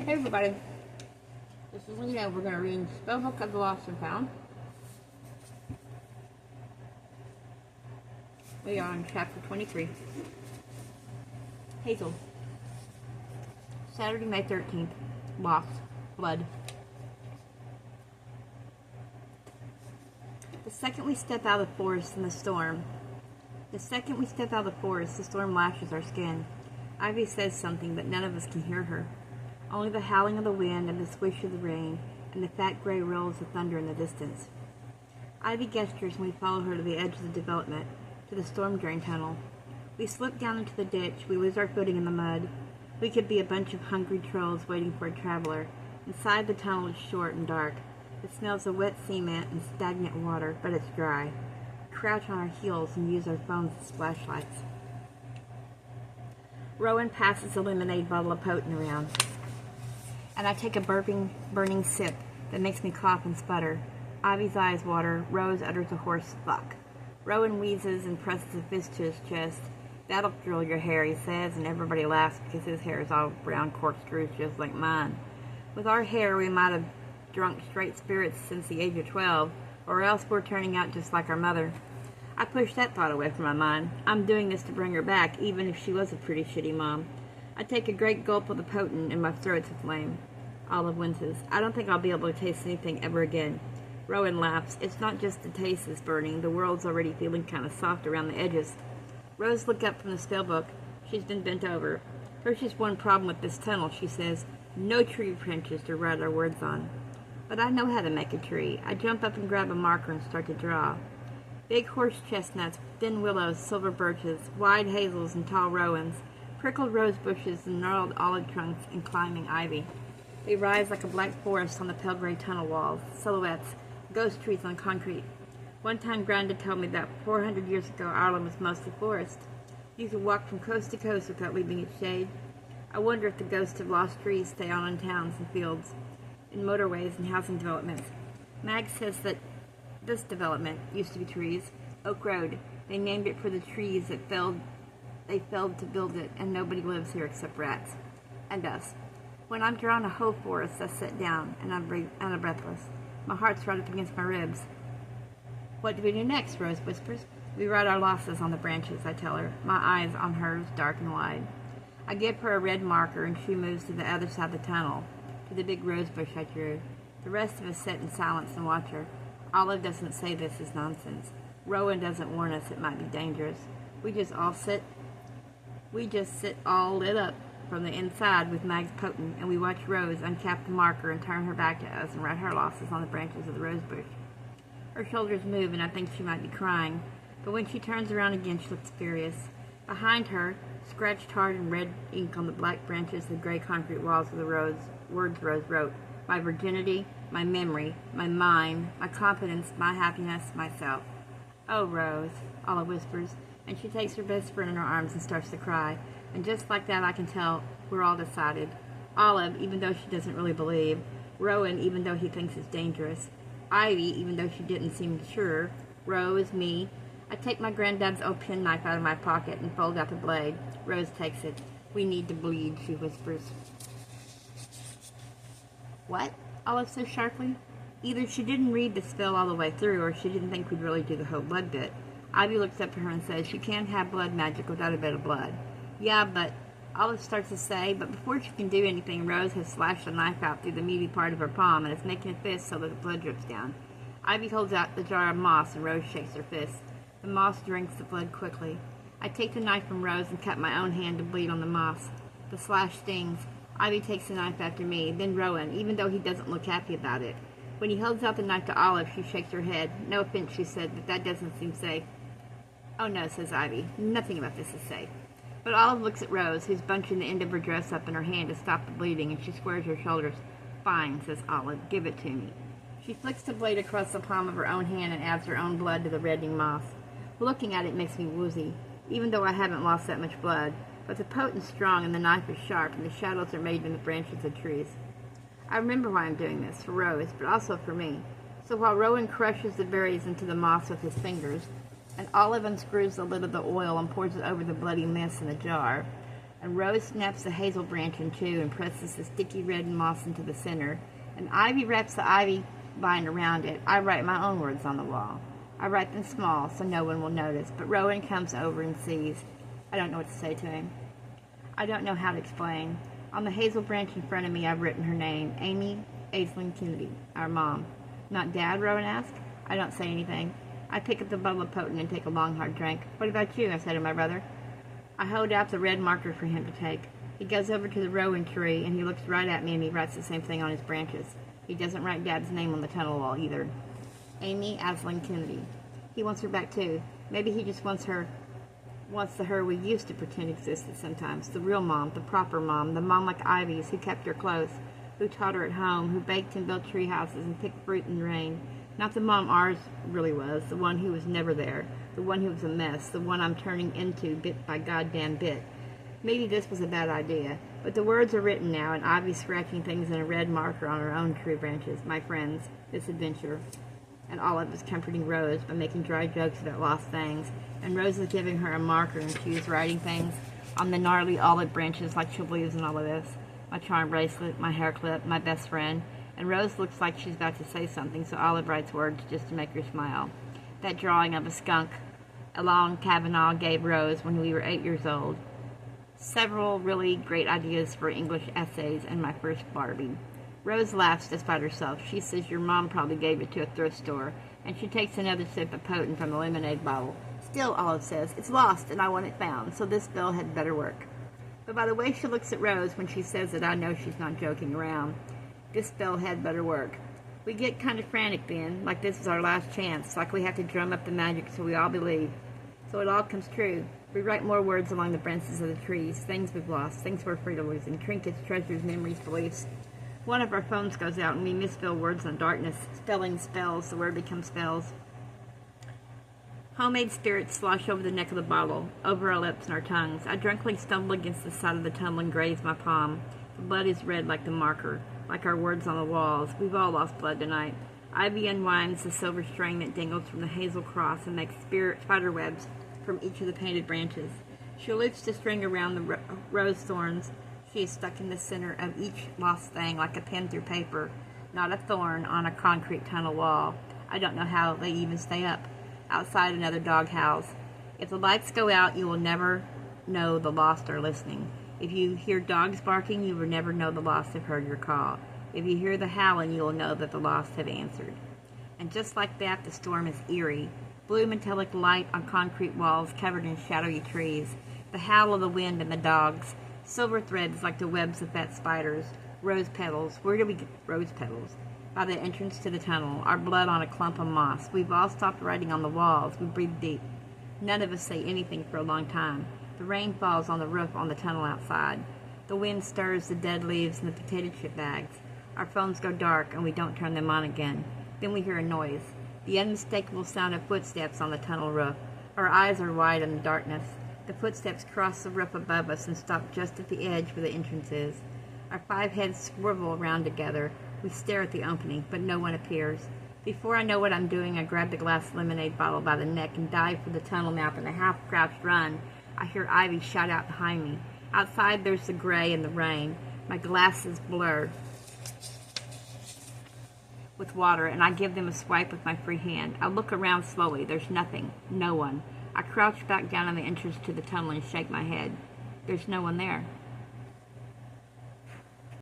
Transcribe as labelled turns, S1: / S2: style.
S1: Hey everybody, this is Lena. We're going to read Spellbook of the Lost and Found. We are on chapter 23. Hazel. Saturday, May 13th. Lost. Blood. The second we step out of the forest in the storm, the storm lashes our skin. Ivy says something, but none of us can hear her. Only the howling of the wind and the swish of the rain and the fat gray rolls of thunder in the distance. Ivy gestures and we follow her to the edge of the development, to the storm drain tunnel. We slip down into the ditch. We lose our footing in the mud. We could be a bunch of hungry trolls waiting for a traveler. Inside, the tunnel is short and dark. It smells of wet cement and stagnant water, but it's dry. We crouch on our heels and use our phones as flashlights. Rowan passes a lemonade bottle of potent around, and I take a burning sip that makes me cough and sputter. Ivy's eyes water. Rose utters a hoarse fuck. Rowan wheezes and presses a fist to his chest. "That'll drill your hair," he says, and everybody laughs because his hair is all brown corkscrews just like mine. With our hair, we might have drunk straight spirits since the age of 12, or else we're turning out just like our mother. I push that thought away from my mind. I'm doing this to bring her back, even if she was a pretty shitty mom. I take a great gulp of the potent and my throat's aflame. Olive winces. "I don't think I'll be able to taste anything ever again." Rowan laughs. "It's not just the taste that's burning. The world's already feeling kind of soft around the edges." Rose looked up from the spellbook. She's been bent over. "There's just one problem with this tunnel," she says. "No tree branches to write our words on." But I know how to make a tree. I jump up and grab a marker and start to draw. Big horse chestnuts, thin willows, silver birches, wide hazels and tall rowans, prickled rose bushes and gnarled olive trunks and climbing ivy. They rise like a black forest on the pale gray tunnel walls, silhouettes, ghost trees on concrete. One time Granda told me that 400 years ago Ireland was mostly forest. You could walk from coast to coast without leaving its shade. I wonder if the ghosts of lost trees stay on in towns and fields, in motorways and housing developments. Mag says that this development used to be trees. Oak Road. They named it for the trees that they felled to build it, and nobody lives here except rats. And us. When I'm drawing a whole forest, I sit down, and I'm breathless. My heart's right up against my ribs. "What do we do next?" Rose whispers. "We write our losses on the branches," I tell her, my eyes on hers, dark and wide. I give her a red marker, and she moves to the other side of the tunnel, to the big rose bush I drew. The rest of us sit in silence and watch her. Olive doesn't say this is nonsense. Rowan doesn't warn us it might be dangerous. We just sit all lit up from the inside with Mag's potent, and we watch Rose uncap the marker and turn her back to us and write her losses on the branches of the rose bush. Her shoulders move, and I think she might be crying, but when she turns around again, she looks furious. Behind her, scratched hard in red ink on the black branches of the gray concrete walls of the words Rose wrote: "My virginity, my memory, my mind, my confidence, my happiness, myself." "Oh, Rose," Olive whispers, and she takes her best friend in her arms and starts to cry. And just like that, I can tell we're all decided. Olive, even though she doesn't really believe. Rowan, even though he thinks it's dangerous. Ivy, even though she didn't seem sure. Rose, me. I take my granddad's old penknife out of my pocket and fold out the blade. Rose takes it. "We need to bleed," she whispers. "What?" Olive says sharply. Either she didn't read the spell all the way through, or she didn't think we'd really do the whole blood bit. Ivy looks up at her and says, "You can't have blood magic without a bit of blood." "Yeah, but," Olive starts to say, but before she can do anything, Rose has slashed the knife out through the meaty part of her palm and is making a fist so that the blood drips down. Ivy holds out the jar of moss and Rose shakes her fist. The moss drinks the blood quickly. I take the knife from Rose and cut my own hand to bleed on the moss. The slash stings. Ivy takes the knife after me, then Rowan, even though he doesn't look happy about it. When he holds out the knife to Olive, she shakes her head. "No offense," she said, "but that doesn't seem safe." "Oh no," says Ivy. "Nothing about this is safe." But Olive looks at Rose, who's bunching the end of her dress up in her hand to stop the bleeding, and she squares her shoulders. "Fine," says Olive. "Give it to me." She flicks the blade across the palm of her own hand and adds her own blood to the reddening moss. Looking at it makes me woozy, even though I haven't lost that much blood. But the potent's strong and the knife is sharp, and the shadows are made in the branches of trees. I remember why I'm doing this, for Rose, but also for me. So while Rowan crushes the berries into the moss with his fingers, and Olive unscrews the lid of the oil and pours it over the bloody mess in the jar, and Rose snaps the hazel branch in two and presses the sticky red moss into the center, and Ivy wraps the ivy vine around it. I write my own words on the wall. I write them small so no one will notice, but Rowan comes over and sees. I don't know what to say to him. I don't know how to explain. On the hazel branch in front of me, I've written her name, Amy Aislinn Kennedy, our mom. Not Dad, Rowan asks. I don't say anything. I pick up the bottle of potent and take a long, hard drink. What about you? I say to my brother. I hold out the red marker for him to take. He goes over to the rowan tree, and he looks right at me, and he writes the same thing on his branches. He doesn't write Dad's name on the tunnel wall, either. Amy Aislinn Kennedy. He wants her back, too. Maybe he just wants the her we used to pretend existed sometimes. The real mom, the proper mom, the mom like Ivy's, who kept her close, who taught her at home, who baked and built tree houses and picked fruit in the rain. Not the mom ours really was, the one who was never there, the one who was a mess, the one I'm turning into bit by goddamn bit. Maybe this was a bad idea, but the words are written now, and Ivy's scratching things in a red marker on her own tree branches. My friends, this adventure. And Olive is comforting Rose by making dry jokes about lost things, and Rose is giving her a marker, and she is writing things on the gnarly olive branches like she believes in all of this. My charm bracelet, my hair clip, my best friend. And Rose looks like she's about to say something, so Olive writes words just to make her smile. That drawing of a skunk Along Kavanaugh gave Rose when we were 8 years old. Several really great ideas for English essays and my first Barbie. Rose laughs despite herself. She says your mom probably gave it to a thrift store, and she takes another sip of potent from the lemonade bottle. Still, Olive says, it's lost and I want it found, so this spell had better work. But by the way she looks at Rose when she says it, I know she's not joking around. This spell had better work. We get kind of frantic then, like this is our last chance, like we have to drum up the magic so we all believe. So it all comes true. We write more words along the branches of the trees, things we've lost, things we're afraid of losing, trinkets, treasures, memories, beliefs. One of our phones goes out and we misspell words in the darkness. Spelling spells, the word becomes spells. Homemade spirits slosh over the neck of the bottle, over our lips and our tongues. I drunkenly stumble against the side of the tumbler and graze my palm. The blood is red like the marker, like our words on the walls. We've all lost blood tonight. Ivy unwinds the silver string that dangles from the hazel cross and makes spider webs from each of the painted branches. She loops the string around the rose thorns. She is stuck in the center of each lost thing like a pin through paper, not a thorn on a concrete tunnel wall. I don't know how they even stay up. Outside, another dog howls. If the lights go out, you will never know the lost are listening. If you hear dogs barking, you will never know the lost have heard your call. If you hear the howling, you will know that the lost have answered. And just like that, the storm is eerie. Blue metallic light on concrete walls covered in shadowy trees. The howl of the wind and the dogs. Silver threads like the webs of fat spiders. Rose petals. Where do we get rose petals? By the entrance to the tunnel. Our blood on a clump of moss. We've all stopped writing on the walls. We breathe deep. None of us say anything for a long time. The rain falls on the roof on the tunnel outside. The wind stirs the dead leaves in the potato chip bags. Our phones go dark and we don't turn them on again. Then we hear a noise. The unmistakable sound of footsteps on the tunnel roof. Our eyes are wide in the darkness. The footsteps cross the roof above us and stop just at the edge where the entrance is. Our 5 heads swivel around together. We stare at the opening, but no one appears. Before I know what I'm doing, I grab the glass lemonade bottle by the neck and dive for the tunnel mouth in a half-crouched run. I hear Ivy shout out behind me. Outside there's the gray and the rain. My glasses blur with water, and I give them a swipe with my free hand. I look around slowly. There's nothing. No one. I crouch back down on the entrance to the tunnel and shake my head. There's no one there.